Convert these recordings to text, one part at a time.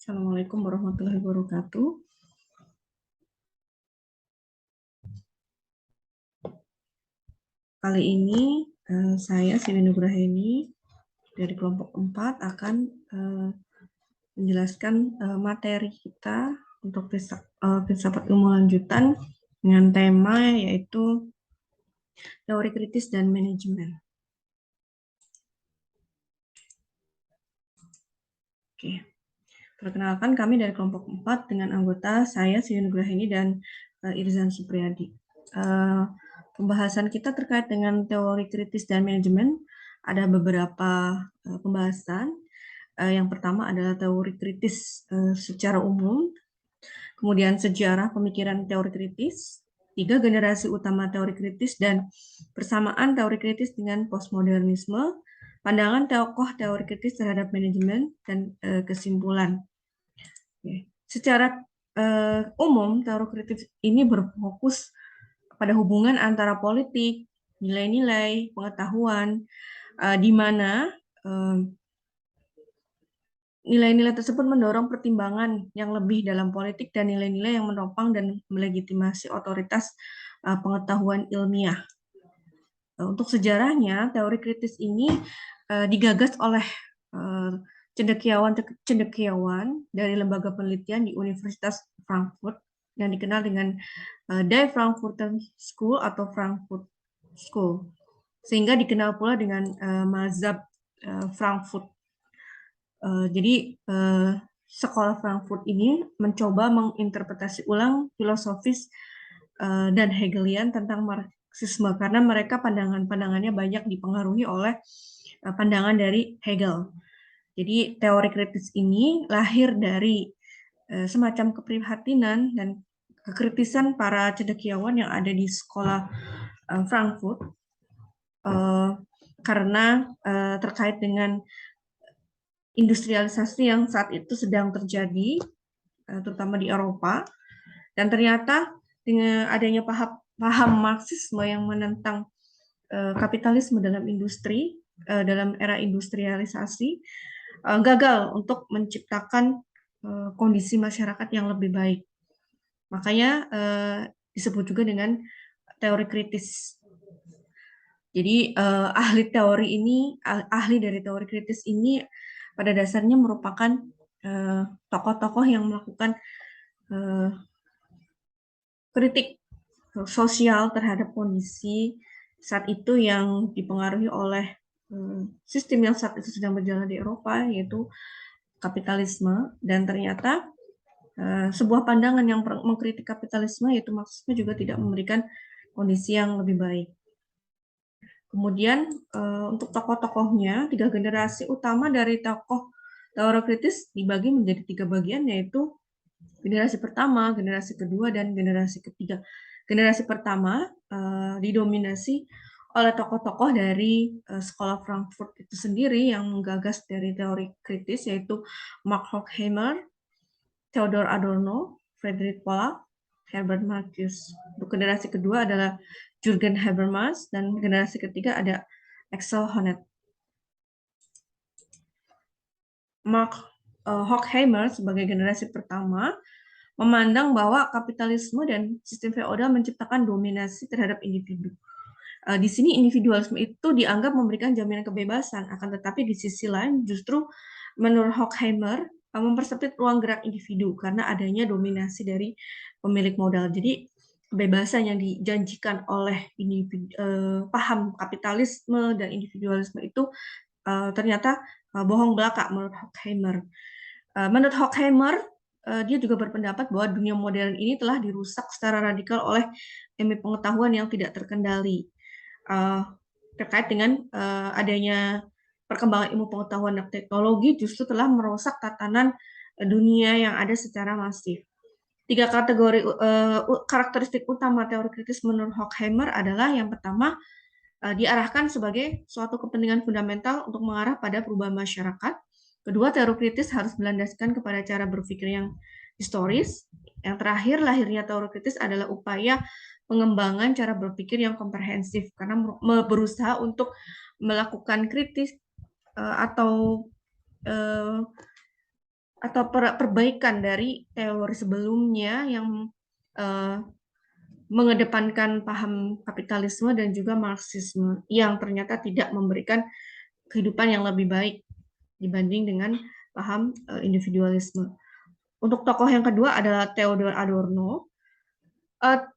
Assalamualaikum warahmatullahi wabarakatuh. Kali ini saya Siwi Nugraheni dari kelompok 4 akan menjelaskan materi kita untuk filsafat ilmu lanjutan dengan tema yaitu teori kritis dan manajemen. Oke. Perkenalkan, kami dari kelompok 4 dengan anggota saya, Siwi Nugraheni, dan Irzan Supriyadi. Pembahasan kita terkait dengan teori kritis dan manajemen, ada beberapa pembahasan. Yang pertama adalah teori kritis secara umum, kemudian sejarah pemikiran teori kritis, 3 generasi utama teori kritis, dan persamaan teori kritis dengan postmodernisme, pandangan tokoh teori kritis terhadap manajemen, dan kesimpulan. Secara umum, teori kritis ini berfokus pada hubungan antara politik, nilai-nilai, pengetahuan, di mana nilai-nilai tersebut mendorong pertimbangan yang lebih dalam politik dan nilai-nilai yang menopang dan melegitimasi otoritas pengetahuan ilmiah. Untuk sejarahnya, teori kritis ini digagas oleh cendekiawan dari lembaga penelitian di Universitas Frankfurt yang dikenal dengan Die Frankfurter School atau Frankfurt School, sehingga dikenal pula dengan mazhab Frankfurt. Jadi sekolah Frankfurt ini mencoba menginterpretasi ulang filosofis dan Hegelian tentang Marxisme karena mereka pandangannya banyak dipengaruhi oleh pandangan dari Hegel. Jadi teori kritis ini lahir dari semacam keprihatinan dan kekritisan para cendekiawan yang ada di sekolah Frankfurt karena terkait dengan industrialisasi yang saat itu sedang terjadi, terutama di Eropa, dan ternyata dengan adanya paham Marxisme yang menentang kapitalisme dalam industri, dalam era industrialisasi, gagal untuk menciptakan kondisi masyarakat yang lebih baik. Makanya disebut juga dengan teori kritis. Jadi ahli dari teori kritis ini pada dasarnya merupakan tokoh-tokoh yang melakukan kritik sosial terhadap kondisi saat itu yang dipengaruhi oleh sistem yang saat itu sedang berjalan di Eropa, yaitu kapitalisme. Dan ternyata sebuah pandangan yang mengkritik kapitalisme, yaitu Marxisme, juga tidak memberikan kondisi yang lebih baik. Kemudian untuk tokoh-tokohnya, 3 generasi utama dari tokoh teori kritis dibagi menjadi 3 bagian, yaitu generasi pertama, generasi kedua, dan generasi ketiga. Generasi pertama didominasi oleh tokoh-tokoh dari sekolah Frankfurt itu sendiri yang menggagas dari teori kritis, yaitu Mark Horkheimer, Theodor Adorno, Friedrich Pollack, Herbert Marcuse. Untuk generasi kedua adalah Jürgen Habermas, dan generasi ketiga ada Axel Honneth. Mark Horkheimer sebagai generasi pertama memandang bahwa kapitalisme dan sistem feodal menciptakan dominasi terhadap individu. Di sini individualisme itu dianggap memberikan jaminan kebebasan, akan tetapi di sisi lain justru menurut Horkheimer mempersempit ruang gerak individu karena adanya dominasi dari pemilik modal. Jadi kebebasan yang dijanjikan oleh paham kapitalisme dan individualisme itu ternyata bohong belaka menurut Horkheimer. Menurut Horkheimer, dia juga berpendapat bahwa dunia modern ini telah dirusak secara radikal oleh ilmu pengetahuan yang tidak terkendali. Terkait dengan adanya perkembangan ilmu pengetahuan dan teknologi justru telah merusak tatanan dunia yang ada secara masif. 3 kategori karakteristik utama teori kritis menurut Horkheimer adalah yang pertama, diarahkan sebagai suatu kepentingan fundamental untuk mengarah pada perubahan masyarakat. Kedua, teori kritis harus berlandaskan kepada cara berpikir yang historis. Yang terakhir, lahirnya teori kritis adalah upaya pengembangan cara berpikir yang komprehensif karena berusaha untuk melakukan kritis atau atau perbaikan dari teori sebelumnya yang mengedepankan paham kapitalisme dan juga Marxisme yang ternyata tidak memberikan kehidupan yang lebih baik dibanding dengan paham individualisme. Untuk tokoh yang kedua adalah Theodor Adorno.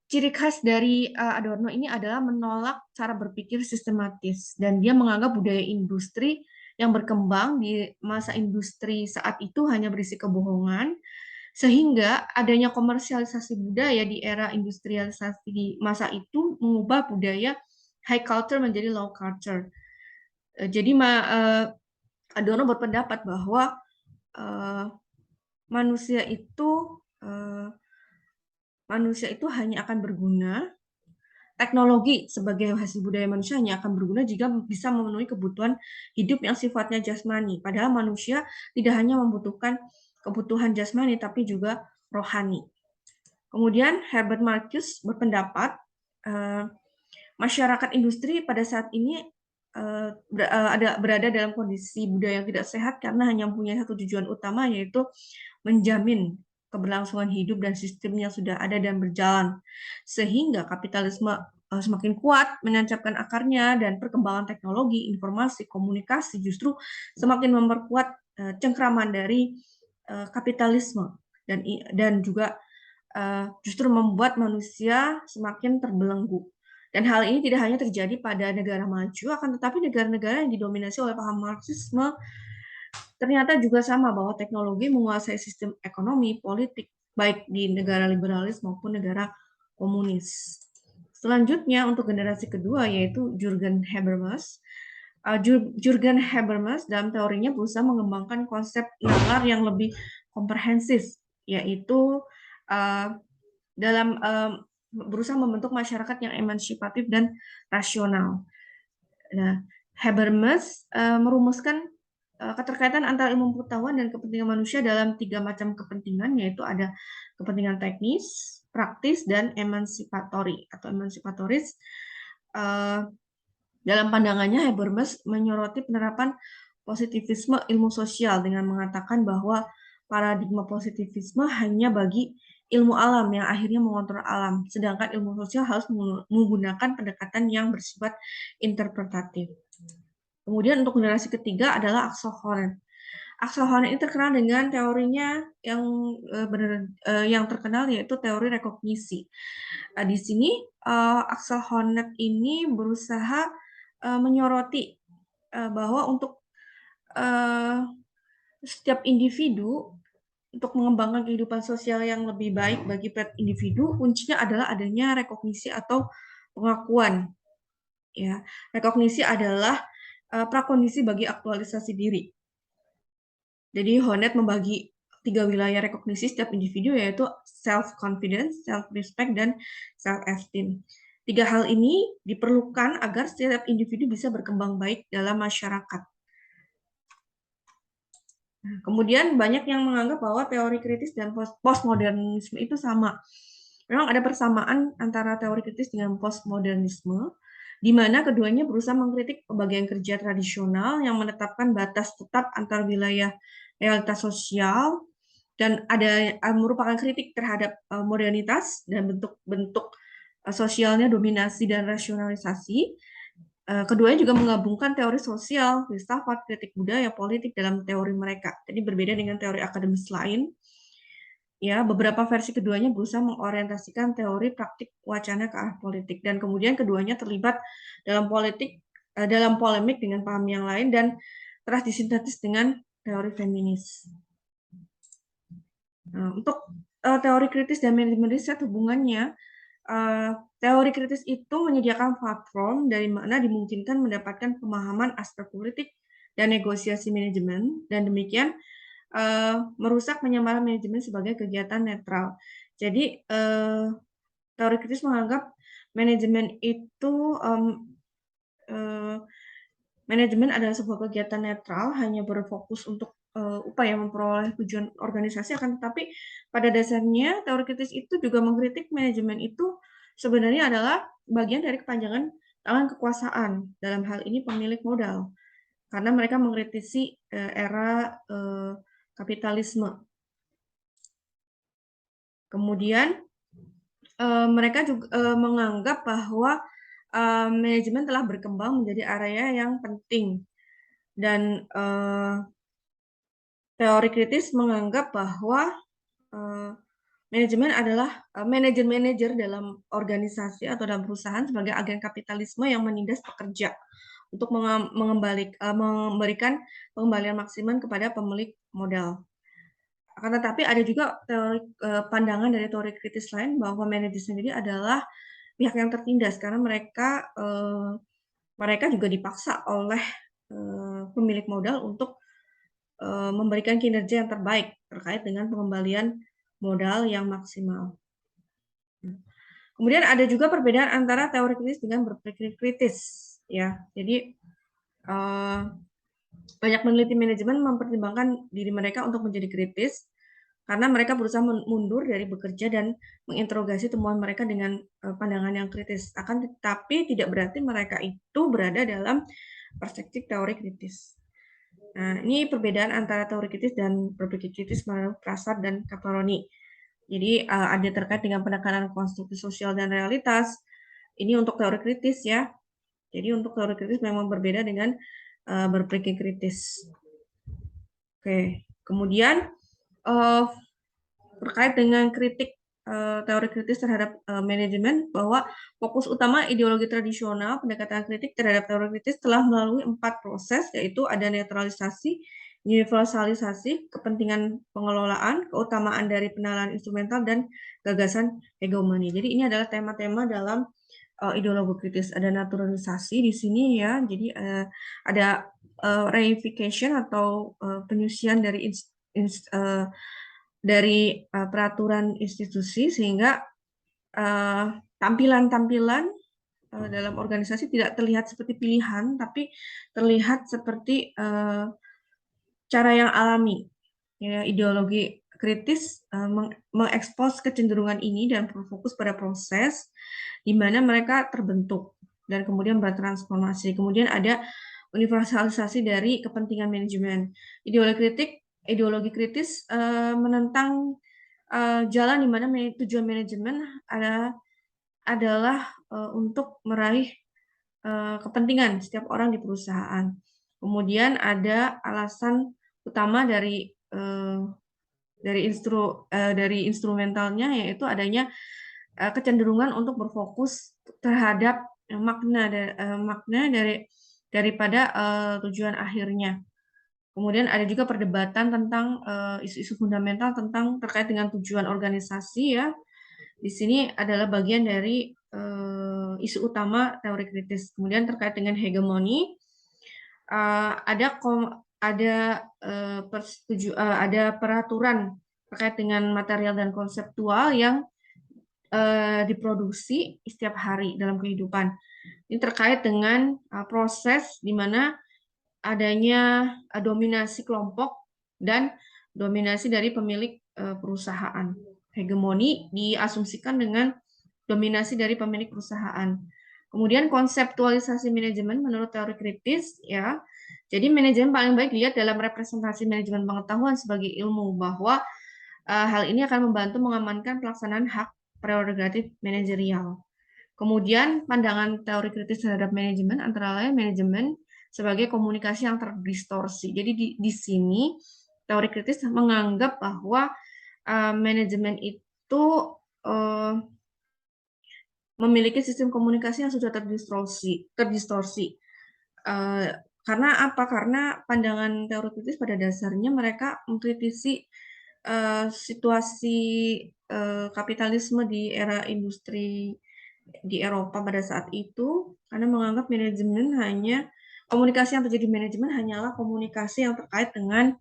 Ciri khas dari Adorno ini adalah menolak cara berpikir sistematis dan dia menganggap budaya industri yang berkembang di masa industri saat itu hanya berisi kebohongan, sehingga adanya komersialisasi budaya di era industrialisasi di masa itu mengubah budaya high culture menjadi low culture. Jadi Adorno berpendapat bahwa manusia itu hanya akan berguna, teknologi sebagai hasil budaya manusia hanya akan berguna jika bisa memenuhi kebutuhan hidup yang sifatnya jasmani. Padahal manusia tidak hanya membutuhkan kebutuhan jasmani, tapi juga rohani. Kemudian Herbert Marcuse berpendapat masyarakat industri pada saat ini berada dalam kondisi budaya yang tidak sehat karena hanya mempunyai satu tujuan utama, yaitu menjamin keberlangsungan hidup dan sistem yang sudah ada dan berjalan. Sehingga kapitalisme semakin kuat menancapkan akarnya dan perkembangan teknologi, informasi, komunikasi justru semakin memperkuat cengkraman dari kapitalisme dan juga justru membuat manusia semakin terbelenggu. Dan hal ini tidak hanya terjadi pada negara maju, akan tetapi negara-negara yang didominasi oleh paham Marxisme ternyata juga sama, bahwa teknologi menguasai sistem ekonomi, politik, baik di negara liberalis maupun negara komunis. Selanjutnya untuk generasi kedua yaitu Jürgen Habermas. Jürgen Habermas dalam teorinya berusaha mengembangkan konsep nalar yang lebih komprehensif, yaitu dalam berusaha membentuk masyarakat yang emansipatif dan rasional. Nah, Habermas merumuskan keterkaitan antara ilmu pengetahuan dan kepentingan manusia dalam 3 macam kepentingan, yaitu ada kepentingan teknis, praktis, dan emansipatoris. Dalam pandangannya, Habermas menyoroti penerapan positivisme ilmu sosial dengan mengatakan bahwa paradigma positivisme hanya bagi ilmu alam yang akhirnya mengontrol alam, sedangkan ilmu sosial harus menggunakan pendekatan yang bersifat interpretatif. Kemudian untuk generasi ketiga adalah Axel Honneth. Axel Honneth ini terkenal dengan teorinya yang terkenal, yaitu teori rekognisi. Di sini Axel Honneth ini berusaha menyoroti bahwa untuk setiap individu untuk mengembangkan kehidupan sosial yang lebih baik bagi individu, kuncinya adalah adanya rekognisi atau pengakuan. Ya, rekognisi adalah prakondisi bagi aktualisasi diri. Jadi Honneth membagi 3 wilayah rekognisi setiap individu, yaitu self-confidence, self-respect, dan self-esteem. 3 hal ini diperlukan agar setiap individu bisa berkembang baik dalam masyarakat. Kemudian banyak yang menganggap bahwa teori kritis dan postmodernisme itu sama. Memang ada persamaan antara teori kritis dengan postmodernisme, di mana keduanya berusaha mengkritik pembagian kerja tradisional yang menetapkan batas tetap antar wilayah realitas sosial, dan ada merupakan kritik terhadap modernitas dan bentuk-bentuk sosialnya, dominasi dan rasionalisasi. Keduanya juga menggabungkan teori sosial, filsafat, kritik budaya, politik dalam teori mereka. Jadi berbeda dengan teori akademis lain. Ya, beberapa versi keduanya berusaha mengorientasikan teori praktik wacana ke arah politik, dan kemudian keduanya terlibat dalam polemik dengan paham yang lain dan telah disintetis dengan teori feminis. Nah, untuk teori kritis dan manajemen riset hubungannya, teori kritis itu menyediakan platform dari mana dimungkinkan mendapatkan pemahaman aspek politik dan negosiasi manajemen, dan demikian merusak penyamaran manajemen sebagai kegiatan netral. Jadi teori kritis menganggap manajemen itu manajemen adalah sebuah kegiatan netral, hanya berfokus untuk upaya memperoleh tujuan organisasi, akan tetapi pada dasarnya teori kritis itu juga mengkritik manajemen itu sebenarnya adalah bagian dari kepanjangan tangan kekuasaan, dalam hal ini pemilik modal, karena mereka mengkritisi era kapitalisme. Kemudian mereka juga menganggap bahwa manajemen telah berkembang menjadi area yang penting, dan teori kritis menganggap bahwa manajemen adalah manajer-manajer dalam organisasi atau dalam perusahaan sebagai agen kapitalisme yang menindas pekerja untuk memberikan pengembalian maksimum kepada pemilik modal. Akan tetapi ada juga teori pandangan dari teori kritis lain bahwa manajer sendiri adalah pihak yang tertindas karena mereka juga dipaksa oleh pemilik modal untuk memberikan kinerja yang terbaik terkait dengan pengembalian modal yang maksimal. Kemudian ada juga perbedaan antara teori kritis dengan berpikir kritis, ya. Jadi banyak peneliti manajemen mempertimbangkan diri mereka untuk menjadi kritis karena mereka berusaha mundur dari bekerja dan menginterogasi temuan mereka dengan pandangan yang kritis. Akan tetapi tidak berarti mereka itu berada dalam perspektif teori kritis. Nah, ini perbedaan antara teori kritis dan berpikir kritis menurut Prasad dan Caplaroni. Jadi ada terkait dengan penekanan konstruksi sosial dan realitas. Ini untuk teori kritis ya. Jadi untuk teori kritis memang berbeda dengan berpikir kritis. Oke, kemudian terkait dengan kritik teori kritis terhadap manajemen, bahwa fokus utama ideologi tradisional pendekatan kritik terhadap teori kritis telah melalui 4 proses, yaitu ada netralisasi, universalisasi, kepentingan pengelolaan, keutamaan dari penalaran instrumental, dan gagasan hegemoni. Jadi ini adalah tema-tema dalam ideologi kritis. Ada naturalisasi di sini ya, jadi ada reification atau penyusian dari peraturan institusi sehingga tampilan-tampilan dalam organisasi tidak terlihat seperti pilihan, tapi terlihat seperti cara yang alami. Ya, ideologi kritis mengekspos kecenderungan ini dan berfokus pada proses di mana mereka terbentuk dan kemudian bertransformasi. Kemudian ada universalisasi dari kepentingan manajemen. Ideologi kritis menentang jalan di mana tujuan manajemen adalah untuk meraih kepentingan setiap orang di perusahaan. Kemudian ada alasan utama dari instrumentalnya, yaitu adanya kecenderungan untuk berfokus terhadap makna daripada tujuan akhirnya. Kemudian ada juga perdebatan tentang isu-isu fundamental terkait dengan tujuan organisasi ya. Di sini adalah bagian dari isu utama teori kritis. Kemudian terkait dengan hegemoni, ada peraturan terkait dengan material dan konseptual yang diproduksi setiap hari dalam kehidupan. Ini terkait dengan proses di mana adanya dominasi kelompok dan dominasi dari pemilik perusahaan. Hegemoni diasumsikan dengan dominasi dari pemilik perusahaan. Kemudian konseptualisasi manajemen menurut teori kritis ya. Jadi manajemen paling baik dilihat dalam representasi manajemen pengetahuan sebagai ilmu, bahwa hal ini akan membantu mengamankan pelaksanaan hak prerogatif manajerial. Kemudian pandangan teori kritis terhadap manajemen antara lain manajemen sebagai komunikasi yang terdistorsi. Jadi di sini teori kritis menganggap bahwa manajemen itu memiliki sistem komunikasi yang sudah terdistorsi. Karena apa? Karena pandangan teori kritis pada dasarnya mereka mengkritisi situasi kapitalisme di era industri di Eropa pada saat itu, karena menganggap komunikasi yang terjadi manajemen hanyalah komunikasi yang terkait dengan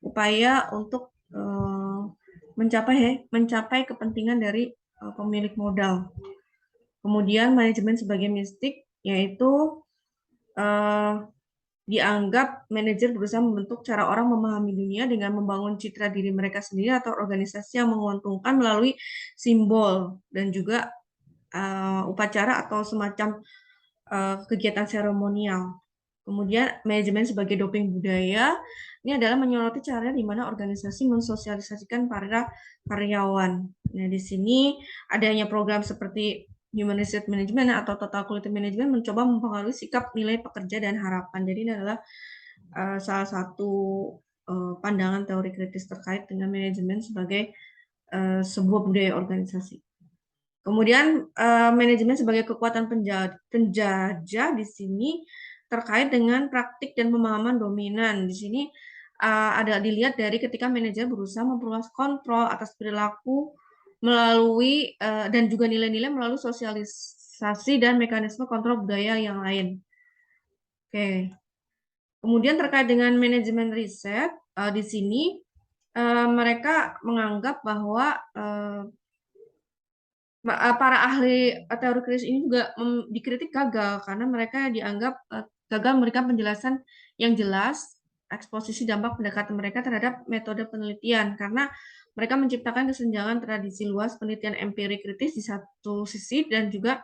upaya untuk mencapai kepentingan dari pemilik modal. Kemudian manajemen sebagai mistik, yaitu dianggap manajer berusaha membentuk cara orang memahami dunia dengan membangun citra diri mereka sendiri atau organisasi yang menguntungkan melalui simbol dan juga upacara atau semacam kegiatan seremonial. Kemudian manajemen sebagai doping budaya, ini adalah menyoroti cara di mana organisasi mensosialisasikan para karyawan. Nah, di sini adanya program seperti Human Resource Management atau Total Quality Management mencoba mempengaruhi sikap nilai pekerja dan harapan. Jadi ini adalah salah satu pandangan teori kritis terkait dengan manajemen sebagai sebuah budaya organisasi. Kemudian manajemen sebagai kekuatan penjajah di sini terkait dengan praktik dan pemahaman dominan. Di sini ada dilihat dari ketika manajer berusaha memperluas kontrol atas perilaku melalui dan juga nilai-nilai melalui sosialisasi dan mekanisme kontrol budaya yang lain. Oke. Kemudian terkait dengan manajemen riset, di sini mereka menganggap bahwa para ahli teori kritis ini juga dikritik gagal karena mereka dianggap gagal memberikan penjelasan yang jelas eksposisi dampak pendekatan mereka terhadap metode penelitian karena mereka menciptakan kesenjangan tradisi luas penelitian empirik kritis di satu sisi dan juga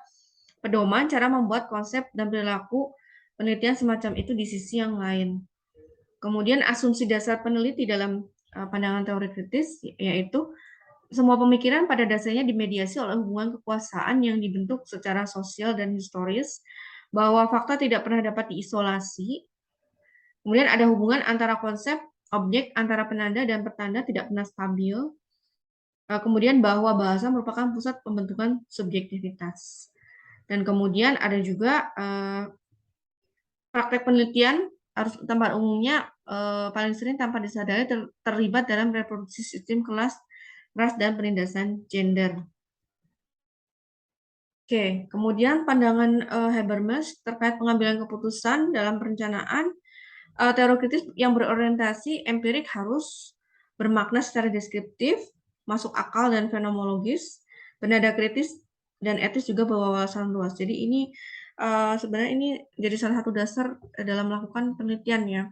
pedoman cara membuat konsep dan perilaku penelitian semacam itu di sisi yang lain. Kemudian asumsi dasar peneliti dalam pandangan teori kritis yaitu semua pemikiran pada dasarnya dimediasi oleh hubungan kekuasaan yang dibentuk secara sosial dan historis, bahwa fakta tidak pernah dapat diisolasi. Kemudian ada hubungan antara konsep, objek, antara penanda dan pertanda tidak pernah stabil. Kemudian bahwa bahasa merupakan pusat pembentukan subjektivitas. Dan kemudian ada juga praktek penelitian harus tempat umumnya paling sering tanpa disadari terlibat dalam reproduksi sistem kelas, ras, dan penindasan gender. Oke, kemudian pandangan Habermas terkait pengambilan keputusan dalam perencanaan, teori kritis yang berorientasi empirik harus bermakna secara deskriptif, masuk akal dan fenomenologis, bernada kritis dan etis juga berwawasan luas. Jadi ini sebenarnya ini jadi salah satu dasar dalam melakukan penelitian ya,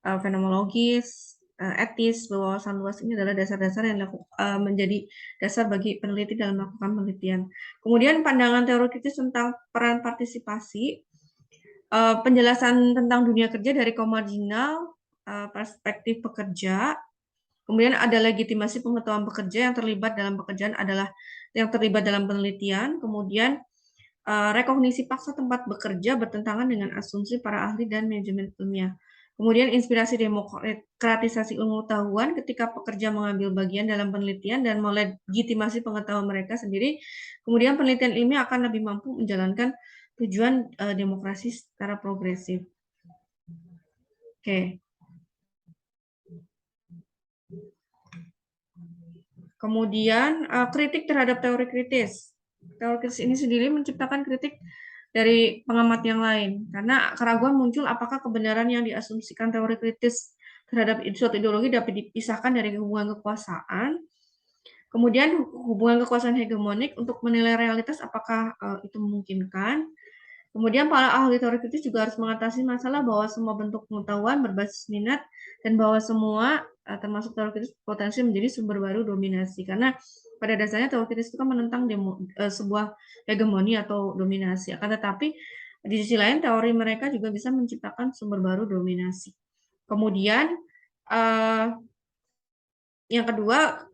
fenomenologis, etis, berwawasan luas ini adalah dasar-dasar yang menjadi dasar bagi peneliti dalam melakukan penelitian. Kemudian pandangan teori kritis tentang peran partisipasi, penjelasan tentang dunia kerja dari kaum marginal, perspektif pekerja, kemudian ada legitimasi pengetahuan pekerja yang terlibat dalam pekerjaan adalah yang terlibat dalam penelitian, kemudian rekognisi paksa tempat bekerja bertentangan dengan asumsi para ahli dan manajemen ilmiah. Kemudian inspirasi demokratisasi ilmu pengetahuan ketika pekerja mengambil bagian dalam penelitian dan melegitimasi pengetahuan mereka sendiri. Kemudian penelitian ilmiah akan lebih mampu menjalankan tujuan demokrasi secara progresif. Oke. Kemudian kritik terhadap teori kritis. Teori kritis ini sendiri menciptakan kritik dari pengamat yang lain karena keraguan muncul apakah kebenaran yang diasumsikan teori kritis terhadap suatu ideologi dapat dipisahkan dari hubungan kekuasaan. Kemudian hubungan kekuasaan hegemonik untuk menilai realitas apakah itu memungkinkan. Kemudian para ahli teori kritis juga harus mengatasi masalah bahwa semua bentuk pengetahuan berbasis minat dan bahwa semua termasuk teori kritis potensi menjadi sumber baru dominasi karena pada dasarnya teori kritis itu kan menentang sebuah hegemoni atau dominasi. Akan tetapi di sisi lain teori mereka juga bisa menciptakan sumber baru dominasi. Kemudian yang kedua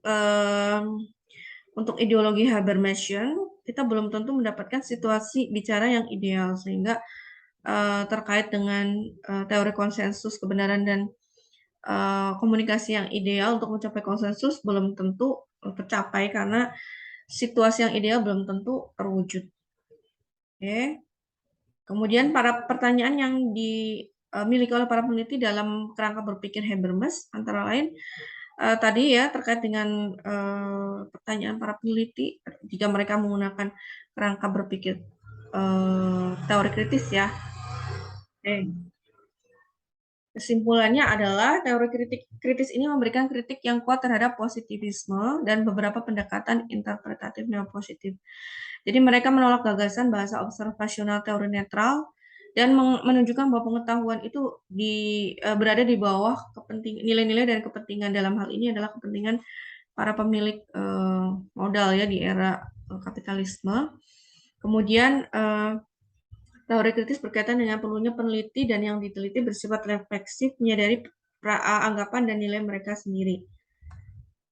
untuk ideologi Habermasian kita belum tentu mendapatkan situasi bicara yang ideal sehingga terkait dengan teori konsensus kebenaran dan komunikasi yang ideal untuk mencapai konsensus belum tentu tercapai karena situasi yang ideal belum tentu terwujud. Oke. Kemudian para pertanyaan yang dimiliki oleh para peneliti dalam kerangka berpikir Habermas antara lain tadi ya terkait dengan pertanyaan para peneliti jika mereka menggunakan kerangka berpikir teori kritis ya. Kesimpulannya adalah teori kritis ini memberikan kritik yang kuat terhadap positivisme dan beberapa pendekatan interpretatif neopositif. Jadi mereka menolak gagasan bahasa observasional teori netral dan menunjukkan bahwa pengetahuan itu berada di bawah nilai-nilai dan kepentingan dalam hal ini adalah kepentingan para pemilik modal ya di era kapitalisme. Kemudian Teori kritis berkaitan dengan perlunya peneliti dan yang diteliti bersifat refleksif, menyadari anggapan dan nilai mereka sendiri.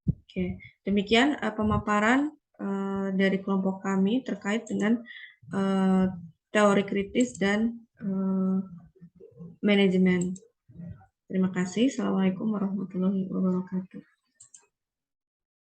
Oke, demikian pemaparan dari kelompok kami terkait dengan teori kritis dan manajemen. Terima kasih. Assalamualaikum warahmatullahi wabarakatuh.